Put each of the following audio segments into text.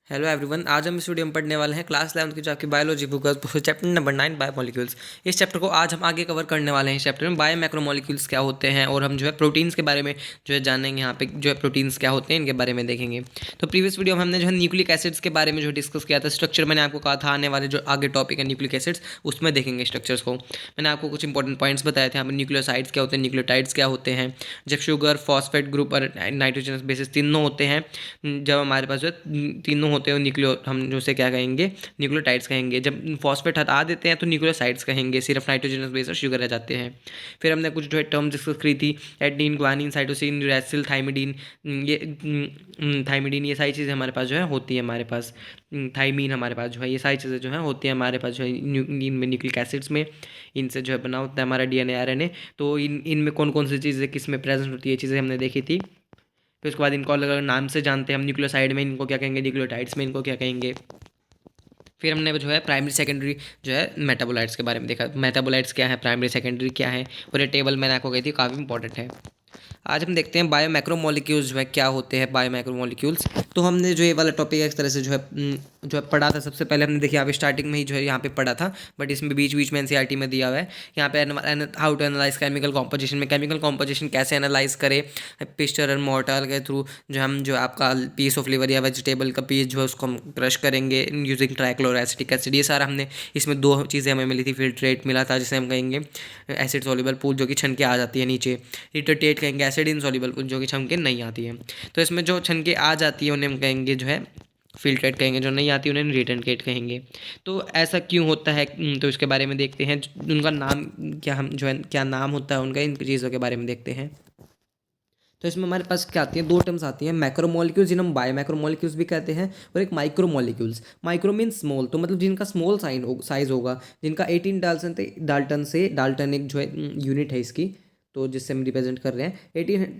Hello everyone, आज हम इस वीडियो में पढ़ने वाले हैं क्लास 11 की जो आपकी बायोलॉजी बुक है चैप्टर नंबर 9 बायोमोलिक्यूल्स। इस चैप्टर को आज हम आगे कवर करने वाले हैं। इस चैप्टर में बायो मैक्रोमोलिक्यूल्स क्या होते हैं और हम जो है प्रोटीन्स के बारे में जो है जानेंगे। यहाँ पे जो है प्रोटीन्स क्या होते हैं इनके बारे में देखेंगे। तो प्रीवियस वीडियो में हमने जो है न्यूक्लिक एसिड्स के बारे में जो डिस्कस किया था। स्ट्रक्चर मैंने आपको कहा था आने वाले जो आगे टॉपिक है न्यूक्लिक एसिड्स उसमें देखेंगे स्ट्रक्चर्स को। मैंने आपको कुछ इंपॉर्टेंट पॉइंट्स बताए थे। यहाँ पर न्यूक्लियोसाइड्स क्या होते हैं, न्यूक्लियोटाइड्स क्या होते हैं, जब शुगर फॉस्फेट ग्रुप और नाइट्रोजनस बेसिस तीनों होते हैं, जब हमारे पास जो है तीनों होते हैं न्यूक्लियो हम जो उसे क्या कहेंगे, न्यूक्लियोटाइड्स कहेंगे। जब फॉस्फेट हटा देते हैं तो न्यूक्लियोसाइड्स कहेंगे, सिर्फ नाइट्रोजनस बेस और शुगर रह जाते हैं। फिर हमने कुछ जो है टर्म डिस्कस करी थी, adenine, guanine, cytosine, uracil, thymidine. Thymidine ये सारी चीज़ें हमारे पास जो है होती है। हमारे पास थाइमीन हमारे पास जो है ये सारी चीज़ें जो है होती हैं हमारे पास जो है इनमें न्यूक्लिक एसिड्स में। इनसे जो है बना होता है हमारा डीएनए आरएनए। तो इनमें कौन कौन सी चीज़ें किस में प्रेजेंट होती है ये चीज़ें हमने देखी थी। फिर उसके बाद इनको अलग अलग नाम से जानते हैं हम। न्यूक्लियोसाइड में इनको क्या कहेंगे, न्यूक्लियोटाइड्स में इनको क्या कहेंगे। फिर हमने जो है प्राइमरी सेकेंडरी जो है मेटाबोलाइट्स के बारे में देखा। मेटाबोलाइट्स क्या है, प्राइमरी सेकेंडरी क्या है, और ये टेबल मैंने आपको कही थी काफ़ी इंपॉर्टेंट है। आज हम देखते हैं बायो मैक्रोमोलिक्यूल्स जो है क्या होते हैं बायो मैक्रोमोलिक्यूल्स। तो हमने जो ये वाला टॉपिक एक तरह से जो है पढ़ा था। सबसे पहले हमने देखिए आप स्टार्टिंग में ही जो है यहाँ पे पढ़ा था, बट इसमें बीच बीच में एनसीईआरटी में दिया हुआ है। यहाँ पे how to analyse chemical composition में केमिकल कॉम्पोजिशन कैसे एनालाइज करें पिस्टर और मोर्टार के थ्रू। जो हम जो आपका पीस ऑफ लिवर या वेजिटेबल का पीस जो है उसको हम क्रश करेंगे यूजिंग ट्राइक्लोरोएसिटिक एसिड। ये सारा हमने इसमें दो चीज़ें हमें मिली थी। फिल्ट्रेट मिला था जिसे हम कहेंगे एसिड सॉल्युबल पूल जो कि छन के आ जाती है नीचे। रिटर्टेट कहेंगे एसिड इनसॉल्युबल पूल जो कि छन के नहीं आती है। तो इसमें जो छन के आ जाती है उन्हें हम कहेंगे जो है फिल्ट्रेट कहेंगे, जो नहीं आती उन्हें रिटर्नकेट कहेंगे। तो ऐसा क्यों होता है, तो इसके बारे में देखते हैं। उनका नाम क्या, हम जो है क्या नाम होता है उनका, इन चीज़ों के बारे में देखते हैं। तो इसमें हमारे पास क्या आती है, दो टर्म्स आती हैं, मैक्रोमोलिक्यूल्स जिन्हें हम बायो मैक्रोमोलिक्यूल्स भी कहते हैं, और एक माइक्रोमोलिक्यूल्स। माइक्रो मीन स्मॉल, तो मतलब जिनका स्मॉल साइज होगा, जिनका 18 डाल्टन एक जो है यूनिट है इसकी, तो जिससे हम रिप्रेजेंट कर रहे हैं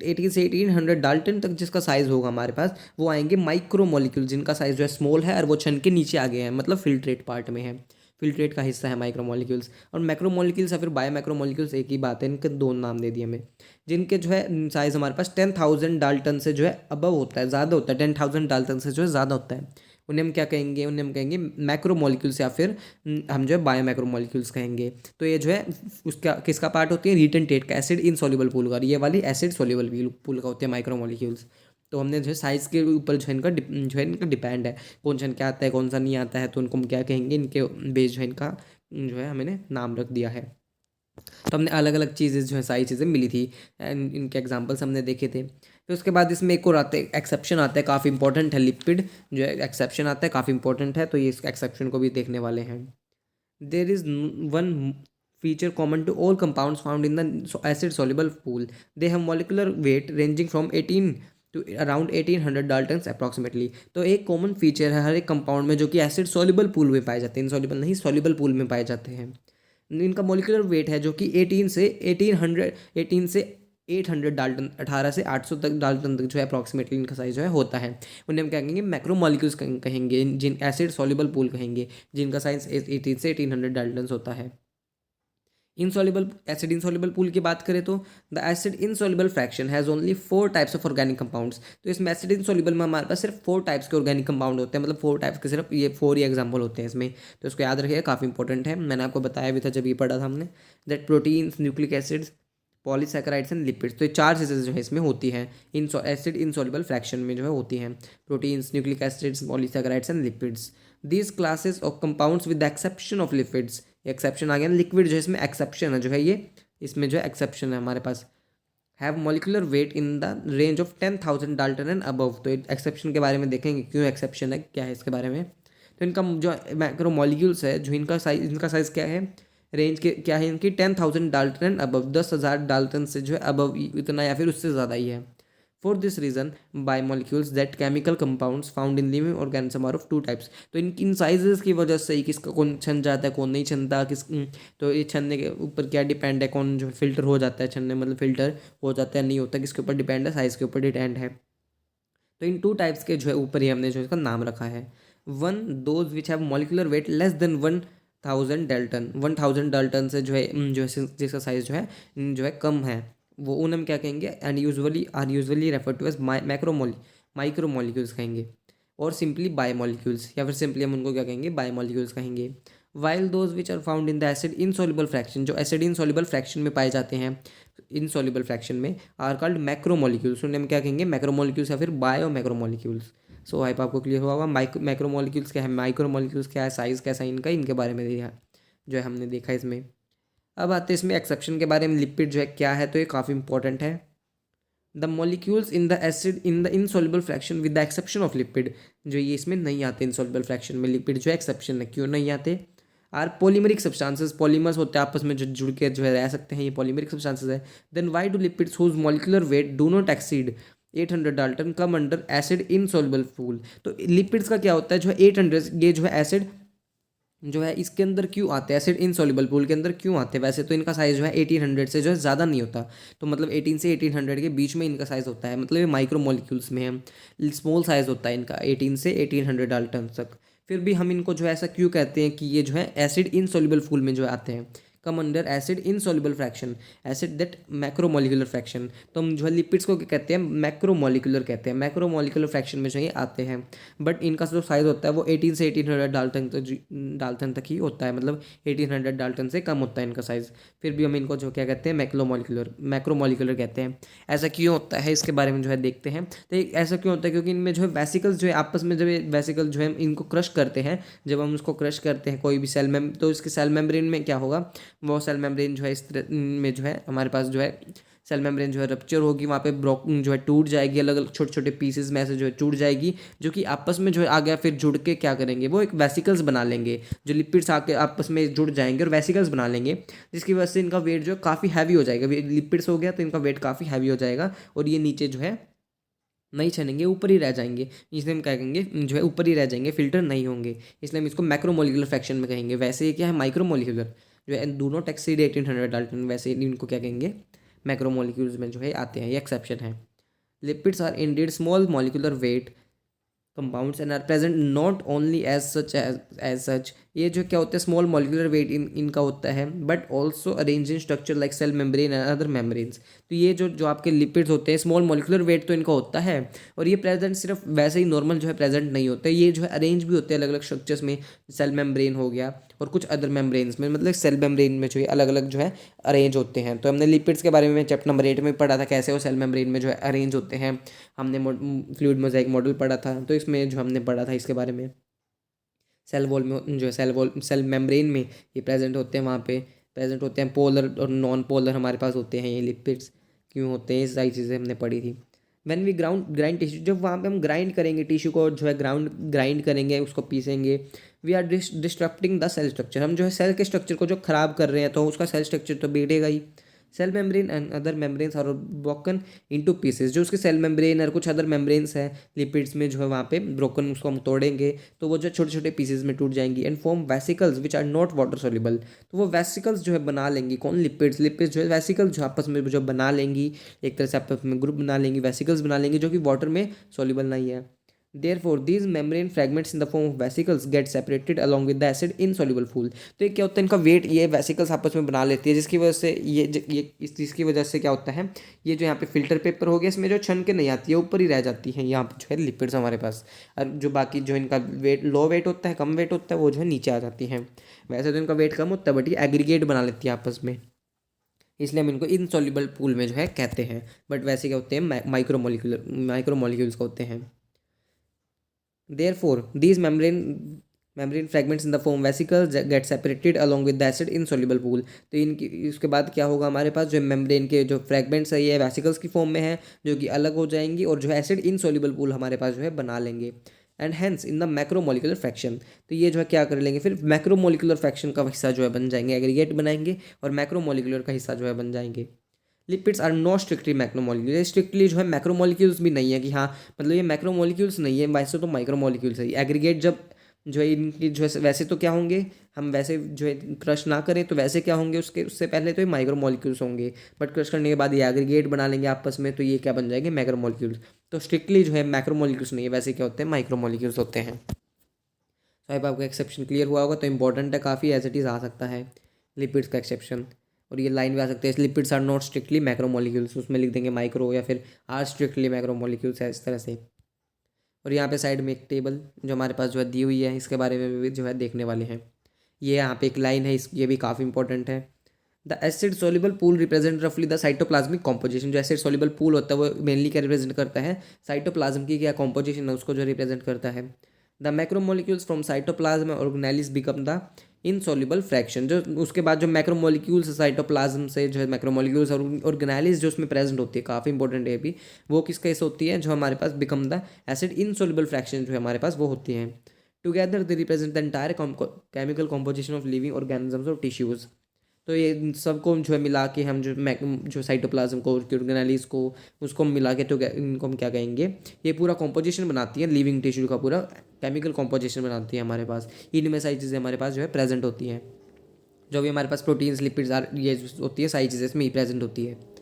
18 से 1800 डाल्टन तक जिसका साइज होगा हमारे पास, वो आएंगे माइक्रोमोलिक्यूल, जिनका साइज जो है स्मॉल है और वो छन के नीचे आ गए हैं, मतलब फिल्ट्रेट पार्ट में है, फिल्ट्रेट का हिस्सा है माइक्रोमोलिक्यूल्स। और मैक्रोमोलिक्यूल्स या फिर बायो मैक्रोमोलिक्यूल्स एक ही बात है, इनके दो नाम दे दिए हमें। जिनके जो है साइज हमारे पास 10,000 डाल्टन से जो है अबव होता है, ज़्यादा होता है, 10,000 डाल्टन से जो है ज़्यादा होता है, उन्हें हम क्या कहेंगे, उन्हें हम कहेंगे मैक्रोमोलिक्यूल्स या फिर हम जो है बायो मैक्रोमोलिक्यूल्स कहेंगे। तो ये जो है उसका किसका पार्ट होती है, रिटेंटेट का, एसिड इनसॉल्युबल पूल का। ये वाली एसिड सॉल्युबल पूल का होते हैं माइक्रोमोलिक्यूल्स। तो हमने जो है साइज़ के ऊपर जो है इनका डिपेंड है कौन सा क्या आता है कौन सा नहीं आता है, तो उनको हम क्या कहेंगे, इनके बेस जो है इनका जो है हमने नाम रख दिया है। तो हमने अलग अलग चीज़ें जो है सारी चीज़ें मिली थी एंड इनके एग्जांपल्स हमने देखे थे। फिर उसके बाद इसमें एक और आता है, एक्सेप्शन आता है, काफ़ी इंपॉर्टेंट है, लिपिड जो है एक्सेप्शन आता है, काफ़ी इंपॉर्टेंट है, तो ये इस एक्सेप्शन को भी देखने वाले हैं। There is one feature common to all compounds found in the acid soluble pool. They have molecular weight ranging from 18 to around 1800 Dalton's approximately. तो एक कॉमन फीचर है हर एक कंपाउंड में जो कि एसिड सॉल्युबल पूल में पाए जाते हैं, इनसॉल्युबल नहीं, सॉल्युबल पूल में पाए जाते हैं। इनका मोलिकुलर वेट है जो कि 18 से 800 डाल्टन, 18 से 800 तक डाल्टन तक जो है अप्रॉक्सीमेटली इनका साइज जो है होता है। उन्हें हम क्या कहेंगे, मैक्रोमोलिक्यूल्स कहेंगे, जिन एसिड सॉल्युबल पूल कहेंगे, जिनका साइज 18 से 1800 डाल्टन्स होता है। इनसॉल्युबल एसिड इनसॉल्युबल पूल की बात करें तो the acid insoluble fraction has only 4 types of organic compounds. तो इसमें एसिड इनसॉल्युबल में हमारे पास सिर्फ 4 टाइप्स के ऑर्गेनिक कंपाउंड होते हैं, मतलब 4 टाइप्स के सिर्फ ये 4 ही एग्जाम्पल होते हैं इसमें। तो इसको याद रखिएगा, काफ़ी इंपॉर्टेंट है, मैंने आपको बताया भी था जब ये पढ़ा था हमने। That proteins, nucleic acids, polysaccharides and lipids. तो ये 4 चीज़ें जो है इसमें होती हैं एसिड इनसॉल्युबल फ्रैक्शन में जो है होती हैं, proteins, nucleic acids, polysaccharides and lipids. These classes of compounds with the exception of lipids, exception आ गया ना, लिक्विड जो है इसमें एक्सेप्शन है जो है ये, इसमें जो है एक्सेप्शन है हमारे पास, have molecular weight in the range of 10,000 dalton and above. तो एक्सेप्शन के बारे में देखेंगे क्यों एक्सेप्शन है, क्या है इसके बारे में। तो इनका जो मैक्रोमोलिक्यूल्स है जो इनका साइज क्या है, रेंज के क्या है इनकी, 10,000 डाल्टन एंड अबव, 10,000 डाल्टन से जो है अबव इतना या फिर उससे ज़्यादा ही है। For this reason biomolecules that chemical compounds found in living organism are of 2 types. तो इन साइजेस की वजह से ही किसका कौन छन जाता है कौन नहीं छनता, तो ये छनने के ऊपर क्या डिपेंड है, कौन जो फिल्टर हो जाता है छनने, मतलब फिल्टर हो जाता है नहीं होता, किसके ऊपर डिपेंड है, साइज़ के ऊपर डिपेंड है। तो इन 2 टाइप्स के जो है ऊपर ही हमने जो इसका नाम रखा है। One those which have molecular weight less than 1,000 Dalton, 1,000 Dalton से जो है जिसका साइज जो है कम है, वो उन हम क्या कहेंगे, and usually refer to as micromolecules कहेंगे। और सिंपली बायोमोलिक्यूल्स, या फिर सिंपली हम उनको क्या कहेंगे, बायोमोलिक्यूल्स कहेंगे। While those which are found in the acid insoluble fraction, जो एसिड इनसॉल्युबल फ्रैक्शन में पाए जाते हैं, इनसॉल्युबल फ्रैक्शन में, आर कॉल्ड मैक्रोमोलिक्यूल्स, उन्हें हम क्या कहेंगे, मैक्रोमोलिक्यूल्स या फिर बायो मैक्रोमोलिक्यूल्स। सो आई आपको क्लियर हुआ होगा मैक्रोमोलिक्यूल्स क्या है, माइक्रोमोलिक्यूल्स क्या है, साइज कैसा है इनका, इनके बारे में जो है हमने देखा इसमें। अब आते हैं इसमें एक्सेप्शन के बारे में, लिपिड जो है क्या है, तो ये काफ़ी इंपॉर्टेंट है। The molecules in the acid in the insoluble fraction with the exception of lipid, जो ये इसमें नहीं आते इनसॉल्युबल फ्रैक्शन में, लिपिड जो है एक्सेप्शन है, क्यों नहीं आते, आर पॉलीमरिक सब्सटेंसेस, पॉलीमर्स होते हैं आपस में जो जुड़ के जो है रह सकते हैं, ये पॉलीमरिक सब्सटेंसेस है। Then why do lipids whose molecular weight do not exceed 800 dalton come under acid insoluble pool, तो लिपिड्स का क्या होता है, जो है 800, ये जो है एसिड जो है इसके अंदर क्यों आते हैं, एसिड इनसॉल्युबल पूल के अंदर क्यों आते हैं, वैसे तो इनका साइज जो है 1800 से जो है ज़्यादा नहीं होता, तो मतलब 18 से 1800 के बीच में इनका साइज होता है, मतलब ये माइक्रो मॉलिक्यूल्स में है, स्मॉल साइज होता है इनका 18 से 1800 डाल्टन तक। फिर भी हम इनको जो है ऐसा क्यों कहते हैं कि ये जो है एसिड इनसॉल्युबल पूल में जो है आते हैं, कम under acid insoluble fraction, acid that macromolecular fraction, तो हम जो है लिपिड्स को क्या कहते हैं, मैक्रोमोलिकुलर कहते हैं, मैक्रोमोलिकुलर फ्रैक्शन में जो ये आते हैं। बट इनका जो साइज होता है वो 18 से 1800 डाल्टन तक ही होता है, मतलब 1800 डाल्टन से कम होता है इनका साइज। फिर भी हम इनको जो क्या कहते हैं, मैक्रोमोलिकुलर कहते हैं। ऐसा क्यों होता है इसके बारे में जो है देखते हैं। तो ऐसा क्यों होता है, क्योंकि इनमें जो है वेसिकल्स जो है आपस में, जब ये वेसिकल जो है इनको क्रश करते हैं, जब हम उसको क्रश करते हैं कोई भी सेल में, तो इसके सेल मेम्ब्रेन में क्या होगा, वो सेल मेम्ब्रेन जो है इस तरह में जो है हमारे पास जो है सेल मेम्ब्रेन जो है रप्चर होगी, वहाँ पे ब्रोक जो है टूट जाएगी, अलग अलग छोटे छोटे पीसेस में ऐसे जो है टूट जाएगी, जो कि आपस में जो है आ गया, फिर जुड़ के क्या करेंगे, वो एक वेसिकल्स बना लेंगे, जो लिपिड्स आके आपस में जुड़ जाएंगे और वेसिकल्स बना लेंगे, जिसकी वजह से इनका वेट जो है काफ़ी हैवी हो जाएगा, लिपिड्स हो गया तो इनका वेट काफ़ी हैवी हो जाएगा, और ये नीचे जो है नहीं छनेंगे, ऊपर ही रह जाएंगे, इसलिए हम क्या कहेंगे, जो है ऊपर ही रह जाएंगे, फिल्टर नहीं होंगे, इसलिए हम इसको मैक्रोमोलिकुलर फ्रैक्शन में कहेंगे। वैसे ये क्या है, माइक्रोमोलिकुलर जो है डू नॉट एक्सीड 1800 डाल्टन, वैसे इनको क्या कहेंगे, मैक्रोमोलिक्यूल्स में जो है आते हैं, ये एक्सेप्शन है। Lipids are indeed small molecular weight compounds and are present not only as such, ये जो क्या होता है, स्मॉल मॉलिकुलर वेट इनका होता है, but also arrange in structure like cell membrane and other membranes, तो ये जो आपके लिपिड्स होते हैं, स्मॉल मॉलिकुलर वेट तो इनका होता है, और ये प्रेजेंट सिर्फ वैसे ही नॉर्मल जो है प्रेजेंट नहीं होते, ये जो है अरेंज भी होते हैं अलग अलग स्ट्रक्चर्स में, सेल मेम्ब्रेन हो गया और कुछ अदर मेम्ब्रेन्स में, मतलब सेल मेम्ब्रेन में जो है अलग अलग जो है अरेंज होते हैं। तो हमने लिपिड्स के बारे में चैप्टर नंबर 8 में पढ़ा था, कैसे वो सेल मेम्ब्रेन में जो है अरेंज होते हैं, हमने फ्लूइड मोज़ेक मॉडल पढ़ा था, तो इसमें जो हमने पढ़ा था इसके बारे में, सेल वॉल में जो है सेल मेम्ब्रेन में ये प्रेजेंट होते हैं, वहाँ पे प्रेजेंट होते हैं, पोलर और नॉन पोलर हमारे पास होते हैं ये लिपिड्स, क्यों होते हैं, ये सारी चीज़ें हमने पढ़ी थी। व्हेन वी ग्राइंड टिश्यू, जब वहाँ पे हम ग्राइंड करेंगे टिश्यू को, जो है ग्राइंड करेंगे, उसको पीसेंगे, we are disrupting the cell structure, हम जो है सेल के स्ट्रक्चर को जो खराब कर रहे हैं, तो उसका सेल स्ट्रक्चर तो बिगड़ेगा ही। Cell membrane and other membranes are broken into pieces, जो उसके सेल मेम्ब्रेन और कुछ अदर मेम्ब्रेन्स हैं लिपिड्स में, जो है वहाँ पे ब्रोकन, उसको हम तोड़ेंगे तो वो जो छोटे छोटे पीसेस में टूट जाएंगी, and form vesicles which are not water soluble, तो वो वेसिकल्स जो है बना लेंगी, कौन, लिपिड्स जो है वेसिकल्स जो आपस में जो बना लेंगी, एक तरह से आपस में ग्रुप बना लेंगी, वेसिकल्स बना लेंगी, जो कि वाटर में सोल्यूबल नहीं है। Therefore, these membrane fragments in the form of vesicles get separated along with the acid insoluble fluid, तो ये क्या होता है, इनका वेट ये वेसिकल्स आपस में बना लेती है, जिसकी वजह से इसकी वजह से क्या होता है, ये जो यहाँ पे फिल्टर पेपर हो गया, इसमें जो छन के नहीं आती है, ऊपर ही रह जाती है यहाँ पे जो है लिपिड्स हमारे पास, और जो बाकी जो इनका वेट लो वेट होता है, कम वेट होता है, वो जो है नीचे आ जाती हैं। वैसे तो इनका वेट कम होता है, बट ये एग्रीगेट बना लेती है आपस में, इसलिए हम इनको इनसॉल्युबल पूल में जो है कहते हैं। बट वैसे क्या होते हैं, माइक्रोमोलिक्यूल्स का होते हैं। Therefore, these membrane fragments in the foam vesicles get separated along with the acid insoluble pool, तो इनकी उसके बाद क्या होगा, हमारे पास जो मेम्ब्रेन के जो फ्रैगमेंट्स है ये वेसिकल्स की फॉर्म में है, जो कि अलग हो जाएंगी, और जो एसिड इनसॉल्युबल पूल हमारे पास जो है बना लेंगे, and hence in the macromolecular fraction, तो ये जो है क्या कर लेंगे, फिर मैक्रोमोलिकुलर फ्रैक्शन का हिस्सा जो है बन जाएंगे, एग्रीगेट बनाएंगे, और मैक्रोमोलिकुलर का हिस्सा जो है बन जाएंगे। Lipids are not strictly macromolecule, strictly जो है मैक्रोमोलिक्यूल्स भी नहीं है कि हाँ, मतलब ये मैक्रोमोलिक्यूल्स नहीं है, वैसे तो माइक्रोमोलिक्यूल्स है। एग्रीगेट जब जो है इनकी जो है वैसे तो क्या होंगे, हम वैसे जो है क्रश ना करें तो वैसे क्या होंगे, उससे पहले तो ये माइक्रोमोलिक्यूल्स होंगे, बट क्रश करने के बाद ये एग्रीगेट बना लेंगे आपस में, तो ये क्या बन जाएंगे, मैक्रोमोलिक्यूल्स। तो स्ट्रिक्टली जो है मैक्रोमोलिक्यूल्स नहीं है, वैसे क्या होते हैं, माइक्रोमोलिक्यूल्स होते हैं। तो अब आपको एक्सेप्शन क्लियर हुआ होगा, तो इंपॉर्टेंट है काफ़ी, एज इट इज़ आ सकता है लिपिड्स का एक्सेप्शन, और ये लाइन भी आ सकती है, lipids are not strictly macromolecules, उसमें लिख देंगे माइक्रो, या फिर आर स्ट्रिक्टली मैक्रोमोलिक्यूल्स है, इस तरह से। और यहाँ पे साइड में एक टेबल जो हमारे पास जो है दी हुई है, इसके बारे में भी जो है देखने वाले हैं। ये यहाँ पे एक लाइन है, ये भी काफ़ी इंपॉर्टेंट है। The acid soluble pool represent रफली द साइटोप्लाज्मिक कॉम्पोजिशन। जो एसिड सोल्यूबल पूल होता है वो मेनली क्या रिप्रेजेंट करता है, साइटोप्लाज्म की क्या कॉम्पोजिशन है उसको जो रिप्रेजेंट करता है। The macromolecules from cytoplasm organelles become the insoluble fraction. जो उसके बाद जो मैक्रोमोलिक्यूल्स साइटोप्लाज्म से जो है मैक्रोमोलिक्यूल्स और ऑर्गेनेलिस जो उसमें प्रेजेंट होती है, काफ़ी इंपॉर्टेंट है भी, वो किस केस होती है, जो हमारे पास become the acid insoluble fraction जो है हमारे पास वो होती हैं। Together they represent the entire chemical composition of living organisms और टिश्यूज़। तो ये इन सबको जो है मिला के हम जो साइटोप्लाज्म को, ऑर्गेनेलिस को, उसको मिला के तो इनको हम क्या कहेंगे, ये पूरा कॉम्पोजिशन बनाती है, लिविंग टिश्यू का पूरा केमिकल कॉम्पोजिशन बनाती है हमारे पास। इनमें सारी चीज़ें हमारे पास जो है प्रेजेंट होती हैं। जो भी हमारे पास प्रोटीन्स, लिपिड्स ये जो होती है, सारी चीज़ें इसमें ही प्रेजेंट होती है।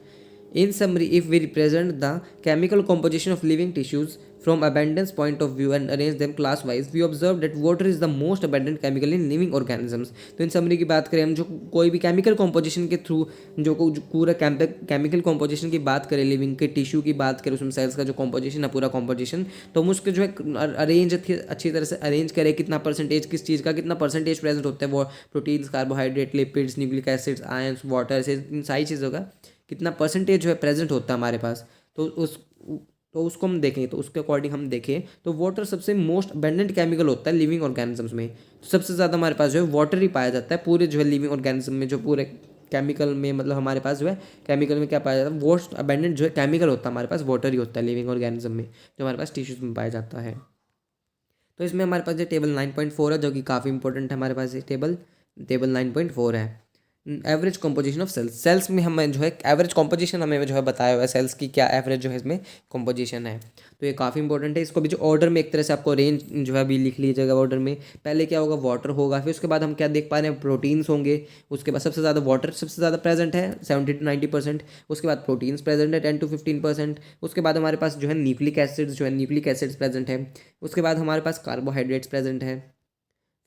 In summary, if we represent the chemical composition of living tissues from abundance point of view and arrange them class-wise, we observe that water is the most abundant chemical in living organisms. तो इन summary की बात करें हम, जो कोई भी chemical composition के through जो पूरा केमिकल कॉम्पोजिशन की बात करें, लिविंग के टिश्यू की बात करें, उसमें सेल्स का जो कॉम्पोजिशन है, पूरा कॉम्पोजिशन, तो हम उसके जो है अरेंज अच्छी तरह से अरेंज करें, कितना परसेंटेज किस चीज़ का कितना परसेंटेज प्रेजेंट होता है, वो proteins, carbohydrate, lipids, nucleic acids, ions, water, से इन सारी चीज़ों का कितना परसेंटेज जो है प्रेजेंट होता है हमारे पास। तो उसको हम देखें, तो उसके अकॉर्डिंग हम देखें तो वाटर सबसे मोस्ट अबेंडेंट केमिकल होता है लिविंग ऑर्गेनिजम्स में। तो सबसे ज़्यादा हमारे पास जो है वाटर ही पाया जाता है पूरे जो है लिविंग ऑर्गेनिज्म में, जो पूरे केमिकल में, मतलब हमारे पास जो है केमिकल में क्या पाया जाता है, मोस्ट अबेंडेंट जो है केमिकल होता है हमारे पास वाटर ही होता है लिविंग ऑर्गेनिज्म में, जो हमारे पास टिश्यूज में पाया जाता है। तो इसमें हमारे पास जो टेबल 9.4 है, जो कि काफ़ी इंपॉर्टेंट है हमारे पास, ये टेबल 9.4 है। Average composition of cells. Cells में हमें जो है एवरेज कॉम्पोजिशन हमें जो है बताया हुआ है, सेल्स की क्या एवरेज जो है इसमें कॉम्पोजिशन है। तो ये काफ़ी इंपॉर्टेंट है। इसको भी जो ऑर्डर में एक तरह से आपको रेंज जो है अभी लिख लीजिएगा ऑर्डर में। पहले क्या होगा, वाटर होगा, फिर उसके बाद हम क्या देख पा रहे हैं, प्रोटीन्स होंगे, उसके बाद सबसे ज़्यादा वाटर सबसे ज़्यादा प्रेजेंट है 70 to 90%, उसके बाद प्रोटीन्स प्रेजेंट है 10 to 15%, उसके बाद हमारे पास जो है न्यूक्लिक एसिड्स प्रेजेंट है, उसके बाद हमारे पास कार्बोहाइड्रेट्स प्रेजेंट है,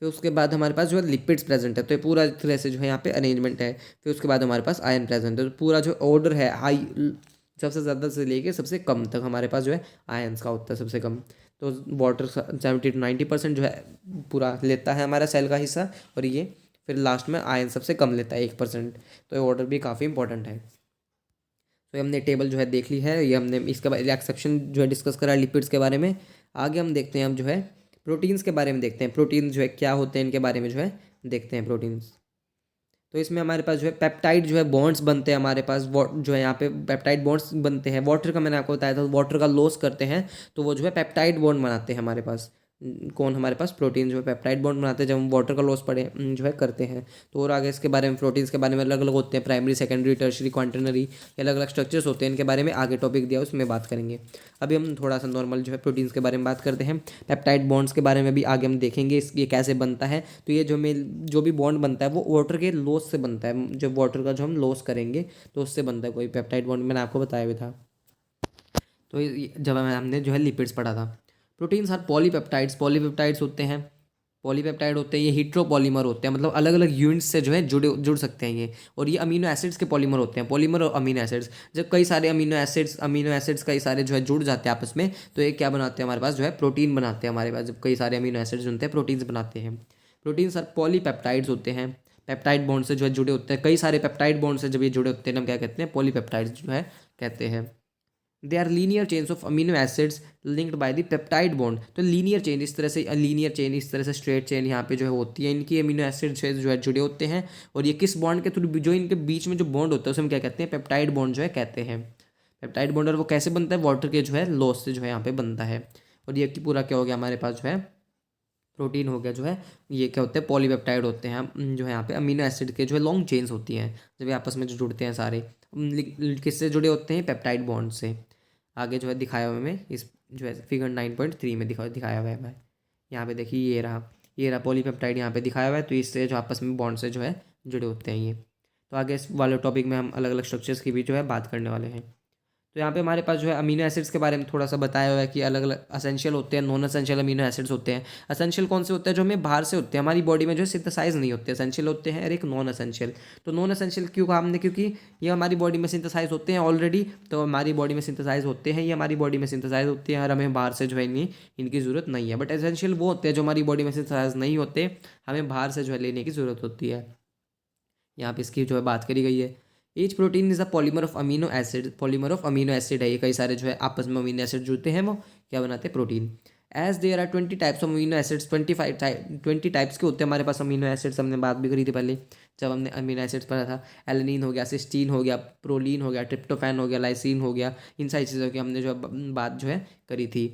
फिर उसके बाद हमारे पास जो है लिपिड्स प्रेजेंट है। तो ये पूरा तरह से जो है यहाँ पे अरेंजमेंट है। फिर उसके बाद हमारे पास आयन प्रेजेंट है। तो पूरा जो ऑर्डर है हाई, सबसे ज़्यादा से लेके सबसे कम तक हमारे पास जो है आयन्स का होता है सबसे कम। तो वाटर 70 to 90% जो है पूरा लेता है हमारा सेल का हिस्सा, और ये फिर लास्ट में आयन सबसे कम लेता है 1%। तो ये ऑर्डर भी काफ़ी इंपॉर्टेंट है। तो हमने टेबल जो है देख ली है, ये हमने इसके बाद एक्सेप्शन जो है डिस्कस करा लिपिड्स के बारे में। आगे हम देखते हैं, हम जो है प्रोटीन्स के बारे में देखते हैं। प्रोटीन जो है क्या होते हैं, इनके बारे में जो है देखते हैं प्रोटीन्स। तो इसमें हमारे पास जो है पेप्टाइड जो है बॉन्ड्स बनते हैं हमारे पास, जो है यहाँ पे पेप्टाइड बॉन्ड्स बनते हैं। वाटर का मैंने आपको बताया था, वाटर का लॉस करते हैं तो वो जो है पेप्टाइड बॉन्ड बनाते हैं हमारे पास। कौन, हमारे पास प्रोटीन जो है पेप्टाइड बॉन्ड बनाते हैं जब हम वाटर का लॉस पड़े जो है करते हैं। तो और आगे इसके बारे में, प्रोटीन्स के बारे में अलग अलग होते हैं, प्राइमरी, सेकेंडरी, टर्शरी, क्वांटरनरी, अलग अलग स्ट्रक्चर्स होते हैं। इनके बारे में आगे टॉपिक दिया उसमें बात करेंगे। अभी हम थोड़ा सा नॉर्मल जो है प्रोटीन्स के बारे में बात करते हैं। पेप्टाइड बॉन्ड्स के बारे में भी आगे हम देखेंगे ये कैसे बनता है। तो ये जो भी बॉन्ड बनता है वो वाटर के लॉस से बनता है। जब वाटर का जो हम लॉस करेंगे तो उससे बनता है कोई पेप्टाइड बॉन्ड, मैंने आपको बताया भी था। तो जब हमने जो है लिपिड्स पढ़ा था। प्रोटीन्स आर पॉलीपेप्टाइड्स होते हैं। पॉलीपेप्टाइड होते हैं, ये हीट्रोपॉलीमर होते हैं, मतलब अलग अलग यूनिट्स से जो है जुड़ सकते हैं ये। और ये अमीनो एसिड्स के पॉलीमर होते हैं, पॉलीमर और अमीनो एसिड्स। जब कई सारे अमीनो एसिड्स कई सारे जो है जुड़ जाते हैं आपस में, तो ये क्या बनाते हैं हमारे पास, जो है प्रोटीन बनाते हैं हमारे पास। जब कई सारे अमीनो एसिड्स जुड़ते हैं, प्रोटीन्स बनाते हैं। प्रोटीन्स आर पॉलीपेप्टाइड्स होते हैं, पेप्टाइड बॉन्ड से जो है जुड़े होते हैं। कई सारे पेप्टाइड बॉन्ड से जब ये जुड़े होते हैं, हम क्या कहते हैं, पॉलीपेप्टाइड्स जो है कहते हैं। They are linear chains of amino acids linked by the peptide bond. तो लीनियर चेन इस तरह से, लीनियर चेन इस तरह से, स्ट्रेट चेन यहाँ पे जो है होती है, इनकी अमीनो एसिड जो है जुड़े होते हैं। और ये किस बॉन्ड के थ्रू, जो इनके बीच में जो बॉन्ड होता है उसे हम क्या कहते हैं, पेप्टाइड बॉन्ड जो है कहते हैं। पेप्टाइड बॉन्ड, और वो कैसे बनता है, वाटर के जो है लॉस से जो है यहाँ पे बनता है। और ये पूरा क्या हो गया हमारे पास, जो है प्रोटीन हो गया, जो है ये क्या होते हैं, पॉलीपेप्टाइड होते हैं, जो है यहाँ पे अमीनो एसिड के जो है लॉन्ग चेन्स होती हैं, जब ये आपस में जो जुड़ते हैं सारे, किससे जुड़े होते हैं, पेप्टाइड बॉन्ड से। आगे जो है दिखाया हुआ है हमें, इस जो है फिगर 9.3 में दिखाया हुआ है। यहाँ पे देखिए, ये रहा पॉलीपेप्टाइड यहाँ पे दिखाया हुआ है। तो इससे जो आपस में बॉन्ड से जो है जुड़े होते हैं ये। तो आगे इस वाले टॉपिक में हम अलग अलग स्ट्रक्चर्स की भी जो है बात करने वाले हैं। तो यहाँ पे हमारे पास जो है अमीनो एसिड्स के बारे में थोड़ा सा बताया हुआ है कि अलग अलग असेंशियल होते हैं, नॉन असेंशियल अमीनो एसिड्स होते हैं। असेंशियल कौन से होते हैं? जो हमें बाहर से होते हैं, हमारी बॉडी में जो है सिंथेसाइज नहीं होते। असेंशियल होते हैं और एक नॉन असेंशियल। तो नॉन असेंशियल क्यों कहा हमने? क्योंकि ये हमारी बॉडी में सिंथेसाइज होते हैं ऑलरेडी, तो हमारी बॉडी में सिंथेसाइज होते हैं, ये हमारी बॉडी में सिंथेसाइज होते हैं और हमें बाहर से जो है इनकी ज़रूरत नहीं है। बट एसेंशियल वो होते हैं जो हमारी बॉडी में सिंथेसाइज नहीं होते, हमें बाहर से जो है लेने की ज़रूरत होती है। यहाँ पे इसकी जो है बात करी गई है। Each protein is a polymer of amino acid. Polymer of amino acid है ये, कई सारे जो है आपस में अमीनो एसिड जुड़ते हैं, वो क्या बनाते हैं? Protein. As there are 20 types of amino acids, 20 types के होते हैं हमारे पास अमीनो एसिड्स। हमने बात भी करी थी पहले जब हमने अमीनो एसिड्स पढ़ा था। एलेनिन हो गया, सिस्टीन हो गया, प्रोलीन हो गया, ट्रिप्टोफैन हो गया, लाइसिन हो गया, इन सारी चीज़ों की हमने जो बात जो है करी थी।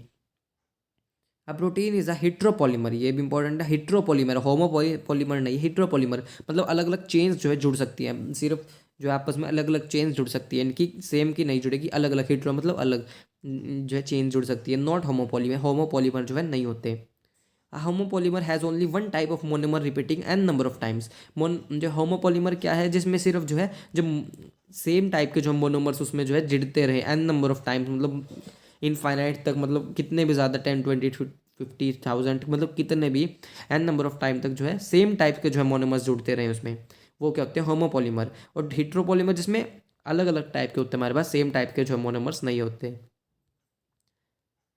अब प्रोटीन इज अ हिट्रोपॉलीमर, ये भी इंपॉर्टेंट है। हिट्रोपॉलीमर, होमोपॉलीमर नहीं, हिट्रोपॉलीमर मतलब अलग अलग चेन्स जो है जुड़ सकती हैं, सिर्फ जो है आपस में अलग अलग चेन्स जुड़ सकती है, इनकी सेम की नहीं जुड़ेगी, अलग अलग। हिट्रो मतलब अलग जो है चेन जुड़ सकती है। नॉट होमोपॉलीमर, होमोपॉलीमर जो है नहीं होते। Homopolymer has only one type of monomer repeating n number of times. मोन जो होमोपॉलीमर क्या है? जिसमें सिर्फ जो है जो सेम टाइप के जो मोनोमर्स उसमें जो है जुड़ते रहे एन नंबर ऑफ टाइम्स, मतलब इनफाइनाइट तक, मतलब कितने भी ज़्यादा 10 20 50,000 मतलब कितने भी एन नंबर ऑफ टाइम तक जो है सेम टाइप के जो है मोनोमर्स जुड़ते रहे उसमें, वो क्या होते हैं? होमोपॉलीमर। और हिट्रोपॉलीमर जिसमें अलग अलग टाइप के होते हैं हमारे पास, सेम टाइप के जो मोनोमर्स नहीं होते।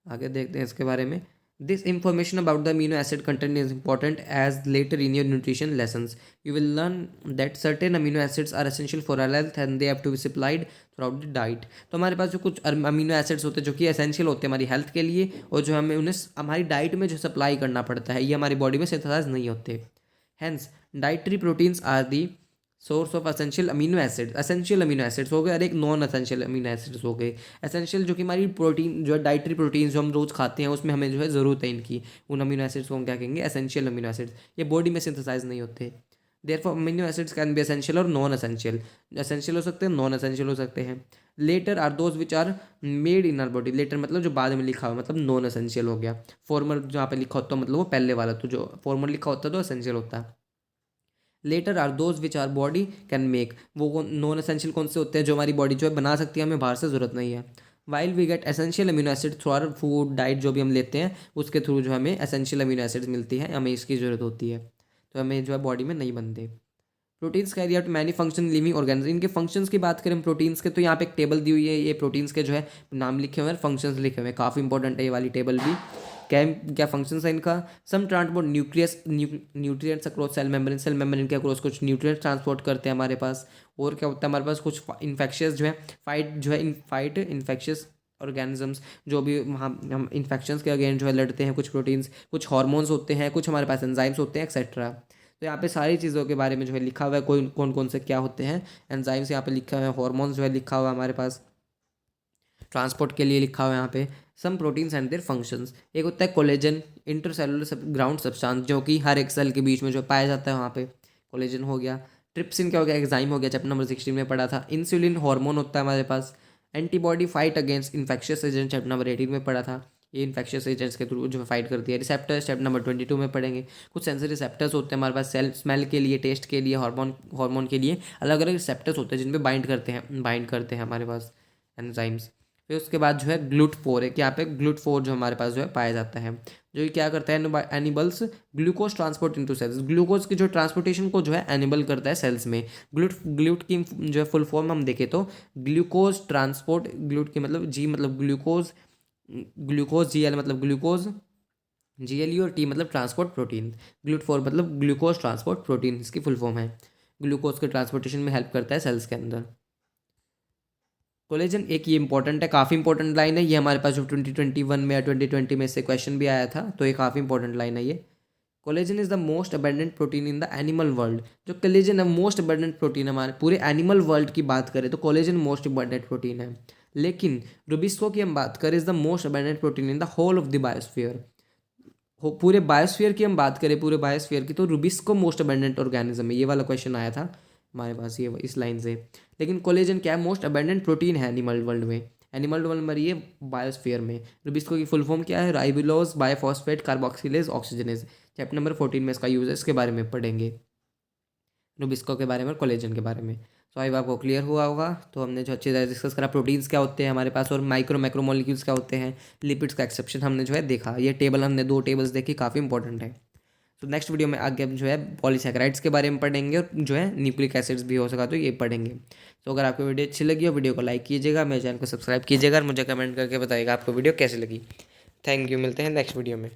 आगे देखते हैं इसके बारे में। This information about the amino acid content is important as later in your nutrition lessons you will learn that certain amino acids are essential for our health and they have to be supplied through out the diet. तो हमारे पास जो कुछ amino acids होते हैं जो कि essential होते हैं हमारी हेल्थ के लिए, और जो हमें उन्हें हमारी डाइट में जो सप्लाई करना पड़ता है, ये हमारी बॉडी में सिंथेसाइज नहीं होते। Hence dietary proteins are the source of essential amino acid. Essential amino acids हो गए और एक नॉन असेंशियल अमीनो एसिड्स हो गए। एसेंशियल जो कि हमारी प्रोटीन जो है डाइटरी प्रोटीन जो हम रोज़ खाते हैं उसमें हमें जो है ज़रूरत है इनकी, उन अमीनो एसिड्स को हम क्या कहेंगे? Essential amino acids. ये बॉडी में सिंथेसाइज नहीं होते। Therefore amino acids can be essential और नॉन एसेंशियल। एसेंशियल हो सकते हैं, नॉन एसेंशियल हो सकते हैं। Latter are those which are made in our body. Latter मतलब जो बाद में लिखा हुआ, मतलब नॉन एसेंशियल हो गया। फॉर्मल जहाँ पे लिखा होता है मतलब वो पहले वाला, तो जो फॉर्मल लिखा होता है तो एसेंशियल होता है। Latter are those which our body can make. वो नॉन एसेंशियल कौन से होते हैं? जो हमारी बॉडी जो है बना सकती है, हमें बाहर से ज़रूरत नहीं है। While we get essential amino acid through our food diet, जो भी हम लेते हैं उसके थ्रू जो हमें एसेंशियल अमीनो एसिड्स मिलती है, हमें इसकी ज़रूरत होती है, तो हमें जो है बॉडी में नहीं बनते। Proteins carry out many function living organism. इनके फंक्शंस की बात करें प्रोटीन्स के, तो यहाँ पे एक टेबल दी हुई है, ये प्रोटीन्स के जो है नाम लिखे हुए हैं, फंक्शंस लिखे हुए हैं, काफ़ी इंपॉर्टेंट है ये वाली टेबल भी। क्या क्या फंक्शंस है इनका? Some transport nutrients across cell membrane के अक्रॉस कुछ न्यूट्रिएंट्स ट्रांसपोर्ट करते हैं हमारे पास। और क्या होता है हमारे पास? कुछ इन्फेक्शियस जो है फाइट इन्फेक्शियस ऑर्गेनिजम्स, जो भी वहाँ हम इन्फेक्शंस के अगेंस्ट जो है लड़ते हैं। कुछ प्रोटीन्स, कुछ हार्मोन्स होते हैं, कुछ हमारे पास एंजाइम्स होते हैं, एक्सेट्रा। तो यहाँ पे सारी चीज़ों के बारे में जो है लिखा हुआ है, कोई कौन कौन से क्या होते हैं। एंजाइम्स यहाँ पे लिखा हुआ है, हार्मोन्स जो है लिखा हुआ है हमारे पास, ट्रांसपोर्ट के लिए लिखा हुआ है यहाँ पे। Some proteins and their functions. एक होता है कोलेजन, इंटरसेलुलर ग्राउंड सब्सटेंस, जो कि हर एक सेल के बीच में जो पाया जाता है, वहाँ पे कोलेजन हो गया। ट्रिप्सिन क्या हो गया? एग्जाइम हो गया, चैप्टर नंबर 16 में पढ़ा था। इंसुलिन हार्मोन होता है हमारे पास। Antibody fight against infectious agent, chapter number 18 में पढ़ा था। ये इन्फेक्शियस एजेंट्स के थ्रू जो फाइट करती है। रिसेप्टर्स चैप्टर नंबर 22 में पढ़ेंगे। कुछ सेंसरी रिसेप्टर्स होते हैं हमारे पास, सेल स्मेल के लिए, टेस्ट के लिए, हार्मोन के लिए अलग अलग रिसेप्टर्स होते हैं जिन पे बाइंड करते हैं हमारे पास एंजाइम्स। फिर उसके बाद जो है ग्लूट4 है कि यहाँ पे ग्लूट4 जो हमारे पास जो है पाया जाता है, जो कि क्या करता है? Enables glucose transport into cells. Glucose की जो ट्रांसपोर्टेशन को जो है एनिबल करता है सेल्स में। ग्लूट की जो है फुल फॉर्म हम देखें तो ग्लूकोज ट्रांसपोर्ट, ग्लूट की मतलब जी मतलब ग्लूकोज, ग्लूकोज जी एल मतलब ग्लूकोज, जी एल ई और टी मतलब ट्रांसपोर्ट प्रोटीन। ग्लूट4 मतलब ग्लूकोज ट्रांसपोर्ट प्रोटीन, इसकी फुल फॉर्म है। ग्लूकोज के ट्रांसपोर्टेशन में हेल्प करता है सेल्स के अंदर। कोलेजन एक ये इंपॉर्टेंट है, काफ़ी इंपॉर्टेंट लाइन है ये, हमारे पास जो 2021 में या 2020 में से क्वेश्चन भी आया था, तो ये काफ़ी इंपॉर्टेंट लाइन है ये। Collagen is the most abundant protein in the animal world. जो कोलेजन है मोस्ट अबेंडेंट प्रोटीन, हमारे पूरे एनिमल वर्ल्ड की बात करें तो कोलेजन मोस्ट अबेंडेंट प्रोटीन है। लेकिन रुबिस्को की हम बात करें, is the most abundant protein in the whole of the biosphere. हो पूरे बायोस्फीयर की हम बात करें, पूरे बायोस्फीयर की, तो रुबिस्को मोस्ट अबेंडेंट ऑर्गेनिज्म है। ये वाला क्वेश्चन आया था हमारे पास ये इस लाइन से। लेकिन कोलेजन क्या है? मोस्ट अबेंडेंट प्रोटीन है एनिमल वर्ल्ड में। एनिमल वर्ल्ड में ये बायोस्फीयर में। रुबिस्को की फुल फॉर्म क्या है? Ribulose bisphosphate carboxylase oxygenase. Chapter number 14 में इसका यूज है, इसके बारे में पढ़ेंगे, रुबिस्को के बारे में और कोलेजन के बारे में। तो आई आपको क्लियर हुआ होगा। तो हमने जो अच्छी तरह डिस्कस करा प्रोटीन्स क्या होते हैं हमारे पास और माइक्रो मैक्रोमोलिक्यूल्स क्या होते हैं, लिपिड्स का एक्सेप्शन हमने जो है देखा। ये टेबल हमने 2 टेबल्स देखी, काफ़ी इंपॉर्टेंट है। तो नेक्स्ट वीडियो में आगे हम जो है पॉलीसैकेराइड्स के बारे में पढ़ेंगे और जो है न्यूक्लिक एसिड्स भी हो सका तो ये पढ़ेंगे। तो अगर आपको वीडियो अच्छी लगी हो वीडियो को लाइक कीजिएगा, मेरे चैनल को सब्सक्राइब कीजिएगा और मुझे कमेंट करके बताइएगा आपको वीडियो कैसी लगी। थैंक यू, मिलते हैं नेक्स्ट वीडियो में।